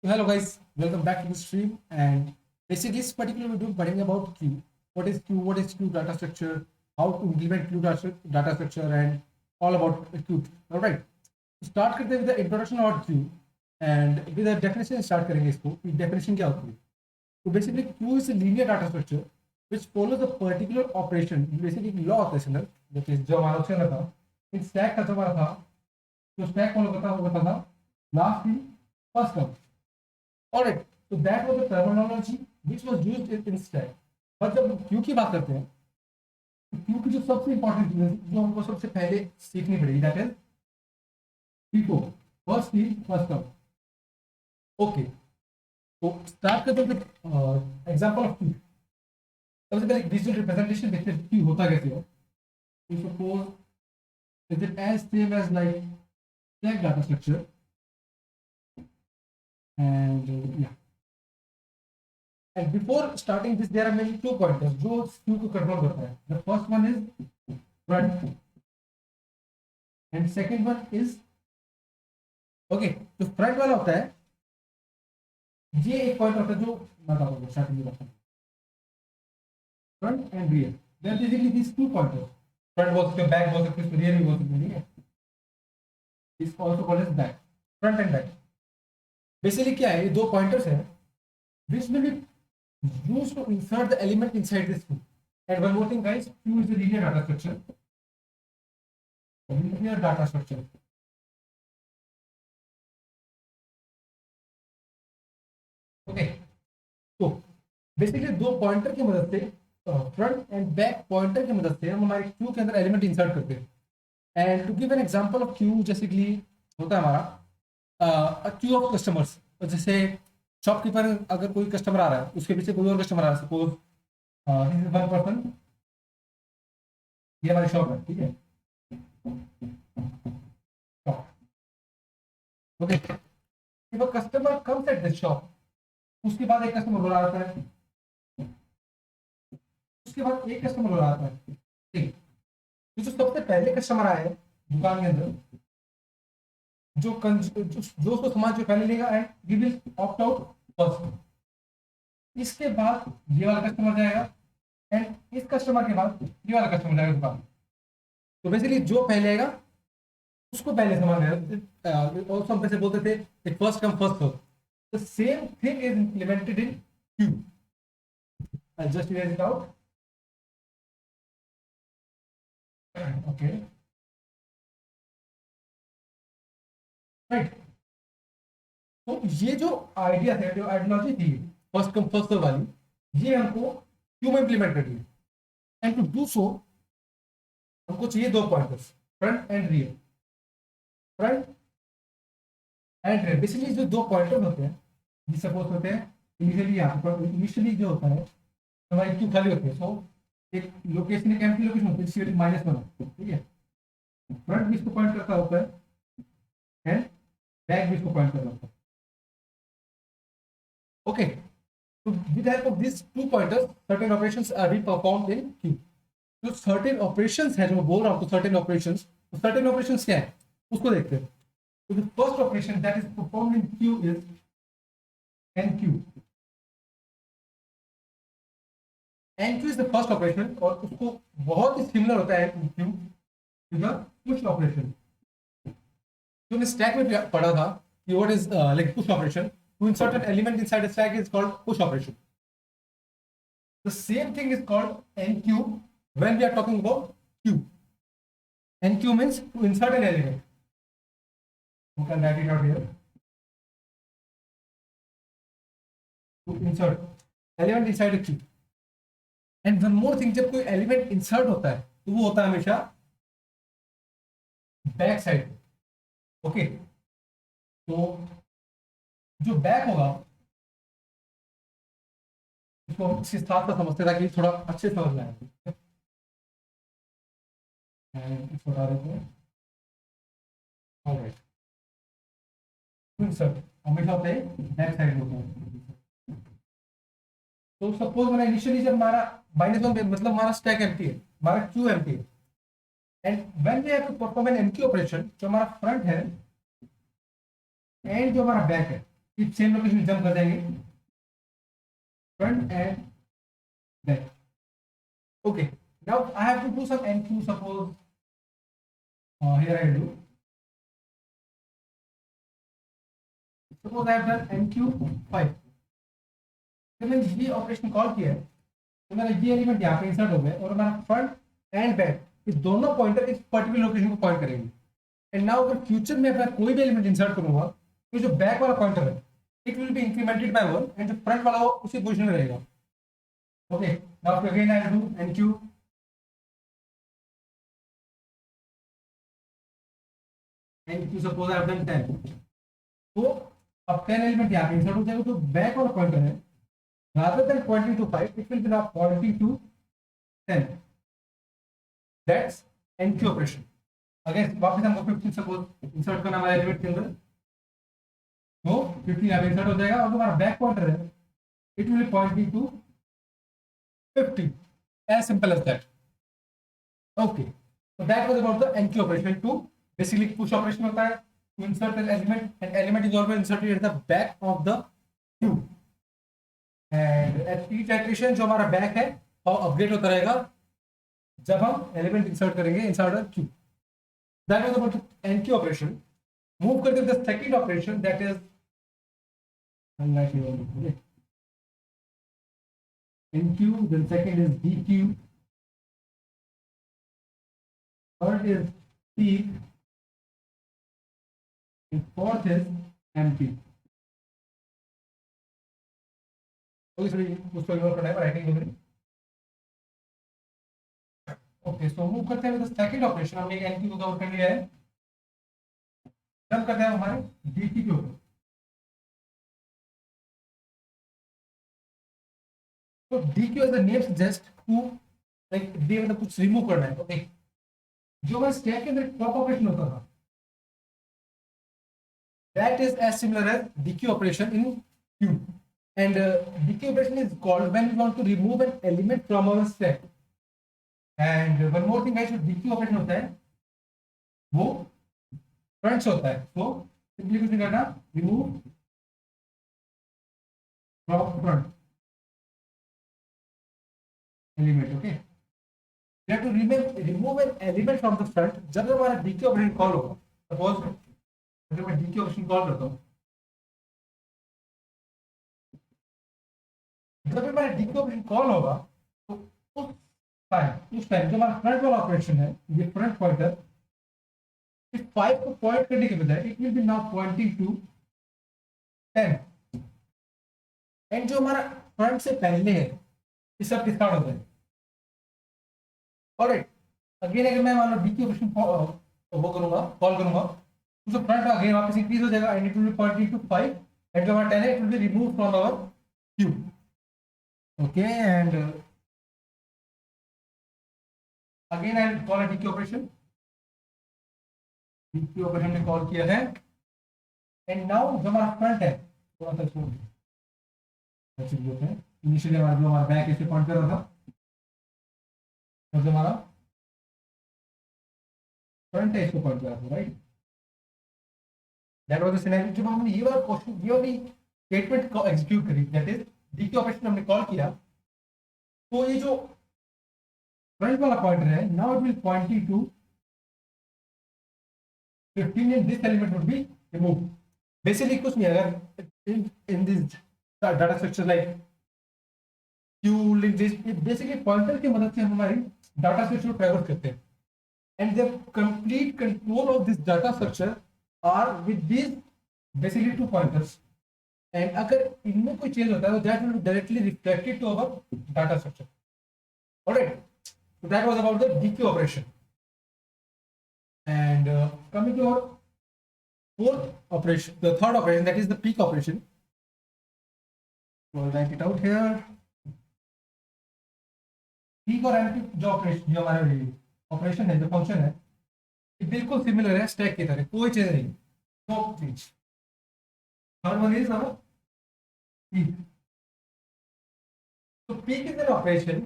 So hello guys, welcome back to the stream. And basically, this particular video पढ़ेंगे about queue. What is queue data structure, how to implement queue data structure, and all about queue. All right. तो start करते हैं with the introduction about queue and with the definition start करेंगे इसको. कि definition क्या होती है? तो basically queue is a linear data structure which follows a particular operation. Basically एक law होता है इसके अंदर, जो हमारा उसके अंदर था. एक stack का जो हमारा था, तो stack follow करता था last in first come. Alright, so that was the terminology which was used in stack. पर जब क्यू की बात करते हैं, तो क्यू की जो सबसे इंपॉर्टेंट चीज है जो हमको सबसे पहले सीखनी पड़ेगी, that is FIFO, first in first out. Okay, तो स्टार्ट करते हैं एग्जांपल ऑफ क्यू. सबसे पहले विजुअल रिप्रेजेंटेशन देखते हैं क्यू होता कैसे है. Suppose is it as same as like stack data structure and yeah. And before starting this, there are mainly two pointers जो queue को control करता है. The first one is front and second one is okay. तो front वाला होता है, ये एक पॉइंट होता है जो मैं बताऊंगा स्टार्टिंग में बताऊंगा. Front and rear. Then basically these two pointers. Front was the back was the rear was the ठीक है. Is also called as back. Front and back. Basically क्या है, ये दो पॉइंटर्स हैं which will be used to insert the element inside this queue. And one more thing guys, queue is a linear data structure. Linear data structure. Okay, तो basically दो pointer की मदद से, फ्रंट एंड बैक पॉइंटर की मदद से हम हमारे क्यू के अंदर एलिमेंट इंसर्ट करते हैं. And to give an example of queue, जैसे कि होता है हमारा क्यू ऑफ कस्टमर्स. जैसे शॉपकीपर, अगर कोई कस्टमर आ रहा है, उसके पीछे कोई और कस्टमर आ रहा है, suppose this is one person, ये हमारी शॉप है, ठीक है. Okay, if a customer comes at this shop, उसके बाद एक कस्टमर और आता है, उसके बाद एक कस्टमर और आता है, ठीक. तो जो सबसे पहले कस्टमर आया है दुकान के अंदर, जो उसको सामान जो पहले लेगा and we will opt out first. इसके बाद ये वाला कस्टमर जाएगा एंड इस कस्टमर के बाद ये वाला कस्टमर जाएगा दुकान. तो बेसिकली जो पहले आएगा उसको पहले सामान लेगा. ऑल्सो हम कैसे बोलते थे, एक first come first serve. The same thing is implemented in queue. I just erase it out. Okay, right. तो ये जो आइडिया थे, जो आइडियोलॉजी थी फर्स्ट कम फर्स्ट सर्व वाली, ये हमको क्यू में इंप्लीमेंट करनी है. एंड टू डू सो हमको चाहिए दो pointers, front end rear. Front end rear basically जो दो पॉइंटर्स होते हैं, ये सपोज होते हैं इनिशियली, यहाँ पर इनिशियली जो होता है हमारी क्यू खाली होती है. सो एक लोकेशन, एक एम्प्टी लोकेशन होती है -1, ठीक है. फ्रंट भी इसको पॉइंट करता होता है एंड बैक भी इसको पॉइंट कर रहा होता है. ओके, तो with help of this two pointers certain operations are be performed in queue. जो सर्टेन ऑपरेशंस है, जो मैं बोल रहा हूँ, तो सर्टेन ऑपरेशंस, तो सर्टेन ऑपरेशंस क्या है उसको देखते हैं. तो the first operation that is performed in queue is enqueue. Enqueue is the first operation और उसको बहुत ही सिमिलर होता है queue to the push operation. जो मैं स्टैक में पढ़ा था कि what is like push operation, to insert an element inside a stack is called push operation. The same thing is called NQ when we are talking about queue. NQ means to insert an element. You can write it out here. To insert element inside a queue. And one more thing, जब कोई element insert होता है तो वो होता है हमेशा back side. Okay, तो जो बैक होगा इसको हम इसके साथ साथ समझते ताकि थोड़ा अच्छे समझ में आए. इसको हटा देते हैं. ऑलराइट, इंसर्ट हमेशा होता है बैक साइड होता है. तो सपोज मैंने इनिशियली जब हमारा -1 मतलब हमारा स्टैक एम्प्टी है, हमारा क्यू एम्प्टी है, and when we have to perform an enqueue operation, जो हमारा फ्रंट है एंड जो हमारा बैक है, इस सेम लोकेशन जंप कर देंगे, front end back. Okay, now I have to do some NQ. Suppose here I do. Suppose I have done NQ 5. तो मैंने ये ऑपरेशन कॉल किया है, तो मेरा ये एलिमेंट यहाँ पे इंसर्ट हो गया और हमारा फ्रंट एंड बैक इस दोनों पॉइंटर इस पर्टिकुलर लोकेशन को पॉइंट करेंगे. एंड नाउ अगर फ्यूचर में अपना कोई भी एलिमेंट इंसर्ट करूंगा तो जो बैक वाला पॉइंटर है it will be incremented by 1 and जो फ्रंट वाला वो उसी पोजीशन में रहेगा. Okay, now again I do NQ. NQ suppose I have done 10. तो अब 10 एलिमेंट यहाँ पे इंसर्ट हो जाएगा, तो बैक वाला पॉइंटर है rather than pointing to 5 it will be now pointing to 10. That's NQ operation. Again वापस हमको 15 सपोज इंसर्ट करना हमारे एलिमेंट के अंदर, तो 15 यहाँ पे इंसर्ट हो जाएगा और जो हमारा बैक पॉइंटर है it will be pointing to 50. As simple as that. Okay, so that was about the NQ operation. To basically push operation होता है to insert an element and element is always inserted at the back of the queue. And at each iteration जो हमारा back है वो update होता रहेगा जब हम एलिमेंट इंसर्ट करेंगे inside the queue. That was about enqueue operation. Move करते हैं the second operation, that is enqueue, then second is dequeue, third is peek, and fourth is empty. Okay, sorry, उसको ignore करना है writing में. Okay, so move करते हैं with the second operation. हमने enqueue को कवर कर लिया है, जब करते हैं हमारे डीक्यू के ऊपर. तो dequeue as the name suggest to like D मतलब कुछ रिमूव करना है. ओके, जो हमारे स्टैक के अंदर टॉप ऑपरेशन होता था that is as similar as dequeue operation in queue. And dequeue operation is called when we want to remove an element from our stack. And one more thing guys, जो dequeue operation होता है वो front से होता है. So simply कुछ नहीं करना, remove from front element. Okay, we have to remove an element from the front. जब हमारा dequeue operation call होगा, suppose अगर मैं डीक्यू ऑपरेशन कॉल करता हूँ, जब हमारा डीक्यू ऑपरेशन कॉल होगा तो उस टाइम जो हमारा फ्रंट वाला ऑपरेशन है, ये फ्रंट पॉइंटर इस 5 को पॉइंट करने के बजाय it will be now pointing to 10. And जो हमारा फ्रंट से पहले है ये सब डिस्कार्ड हो जाए. ऑलराइट, अगेन अगर मैं मान लो डीक्यू ऑपरेशन वो करूंगा, कॉल करूंगा, तो फ्रंट अगेन वापस इंक्रीज हो जाएगा and it will be pointing to 5 and जो हमारा 10 है it will be remove from our queue. Okay, and again I will call a dequeue operation. Dequeue operation ने कॉल किया है एंड नाउ जो हमारा फ्रंट है थोड़ा सा छोड़ देते हैं. इनिशियली हमारा जो हमारा बैक ऐसे पॉइंट कर रहा था और जो हमारा फ्रंट है इसको पॉइंट कर रहा था, right. That was the scenario. जब हमने ये वाला क्वेश्चन, ये वाली स्टेटमेंट को एग्जीक्यूट करी, दैट इज डीक्यू ऑपरेशन हमने कॉल किया, तो ये जो फ्रंट वाला पॉइंटर है now it will pointing to 15 and this element would be remove. Basically कुछ नहीं, अगर in this data structure like queue link this, basically pointer की मदद से हम हमारी डाटा स्ट्रक्चर को ट्रैवर्स करते हैं and the complete control of this data structure are with these basically 2 pointers. And अगर इनमें कोई चेंज होता है तो that will be directly reflected to our data structure. Alright, so that was about the DQ operation. And coming to our fourth operation, the third operation, that is the peak operation. So I'll write it out here. Peak और empty जो operation, जो हमारे operation है, जो function है, बिल्कुल similar है stack की तरह, कोई चीज नहीं. No change. Third one is our peak. So peak is an operation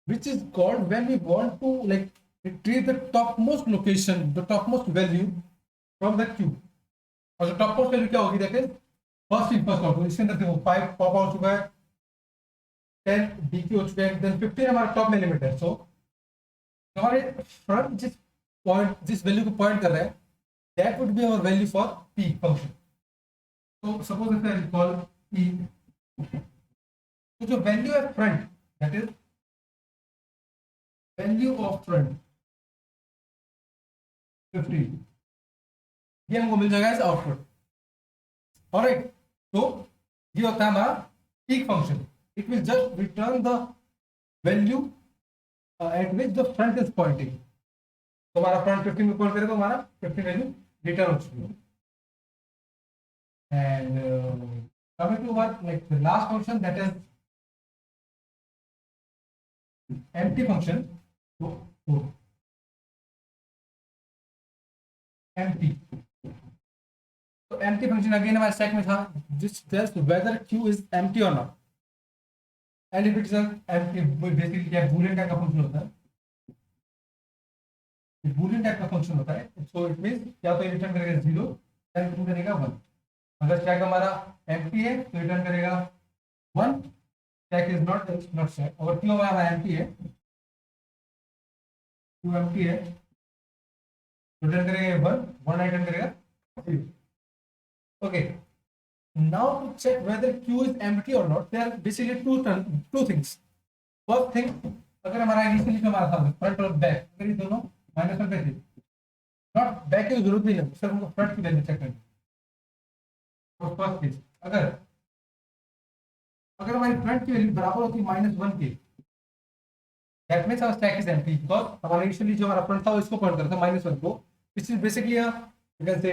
which is called when we want to like retrieve the topmost location, the topmost value from the queue. और जो topmost value क्या होगी, that is first in first out, तो इसके अंदर देखो 5 pop हो चुका है, 10 डीक्यू हो चुका है, देन 15 हमारा टॉप में लिमिट है। सो हमारे फ्रंट जिस वैल्यू को पॉइंट कर रहा है, that would be our value for P function. तो suppose if I call P, तो जो वैल्यू है front, that is value of front 15, ये हमको मिल जाएगा एज आउटपुट। ऑलराइट, तो ये होता है हमारा peak function. It will just return the value eight which the front is pointing. तो हमारा फ्रंट 15 में पॉइंट करेगा, तो हमारा 15 वैल्यू रिटर्न हो चुकी है। And coming to what like the last function, that is empty function. तो empty, तो empty function अगेन हमारे स्टैक में था, जिस test whether q is empty और not, and if it's empty, basically क्या बूलियन टाइप का फंक्शन होता है, बूलियन टाइप का फंक्शन होता है। सो इट मींस या तो रिटर्न करेगा 0 या रिटर्न करेगा 1। अगर स्टैक हमारा empty है तो रिटर्न करेगा 1, स्टैक इज नॉट स्टैक। और q हमारा empty है, q empty है, रिटर्न करेगा 1 रिटर्न करेगा 0। Okay, now to check whether q is empty or not, there are basically two things. First thing, अगर हमारा इनिशियली जो हमारा था फ्रंट और बैक, अगर ये दोनों -1 पे थे, नॉट बैक की जरूरत नहीं है, सिर्फ हमको फ्रंट की वैल्यू चेक करनी। तो फर्स्ट केस, अगर हमारी फ्रंट की वैल्यू बराबर होती -1 के, that means our stack is empty, because हमारा इनिशियली जो हमारा फ्रंट था वो इसको पॉइंट करता था -1 को। This is basically you can say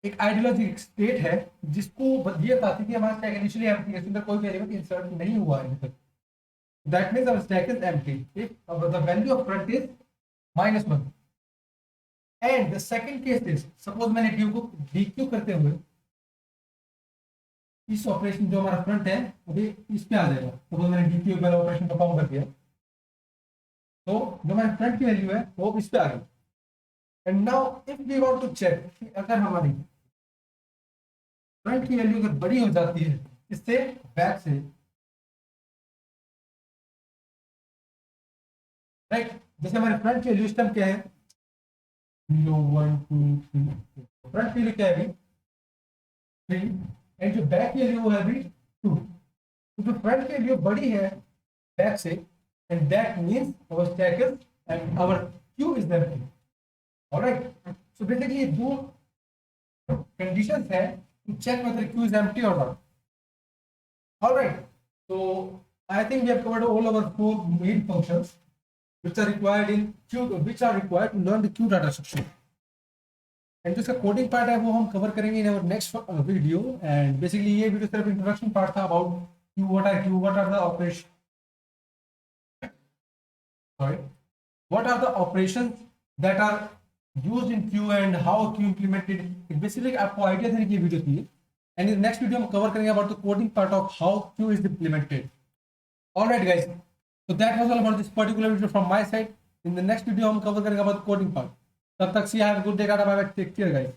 एक आइडियोलॉजिक स्टेट है जिसको ये बताती है कि हमारा स्टैक इनिशियली एम्प्टी है, इसमें कोई वेरिएबल इंसर्ट नहीं हुआ है अभी तक। That means our stack is empty if the value of front is -1। And the second case is, suppose मैंने ड्यू को डीक्यू करते हुए इस ऑपरेशन जो हमारा फ्रंट है अभी इस पे आ जाएगा। सपोज मैंने डीक्यू वाला ऑपरेशन परफॉर्म कर दिया, तो जो हमारे फ्रंट की वैल्यू है वो इस पे आ गई। And now if we want to check कि अगर हमारी फ्रंट की वैल्यू अगर बड़ी हो जाती है इससे बैक से, राइट, जैसे हमारे फ्रंट की वैल्यू इस टाइम क्या है 0 1 2 3, फ्रंट की वैल्यू क्या है अभी 3, एंड जो बैक की वैल्यू है अभी 2। तो जो फ्रंट की वैल्यू बड़ी है बैक से, and that means our stack is and our queue is empty. Alright, so basically दो कंडीशंस है to check whether Q is empty or not. All right. So I think we have covered all our 4 main functions which are required in Q, which are required to learn the Q data structure. And जिसका coding part है वो हम कवर करेंगे इन our next video. And basically ये video सिर्फ introduction part था about Q, what are the operation, sorry, what are the operations that are used in Q and how Q implemented. Basically आपको idea देने की वीडियो थी, and in next video हम कवर करेंगे about the coding part of how Q is implemented. Alright guys, so that was all about this particular video from my side. In the next video हम कवर करेंगे about coding part. तब तक see have a good day, tata bye bye, take care guys.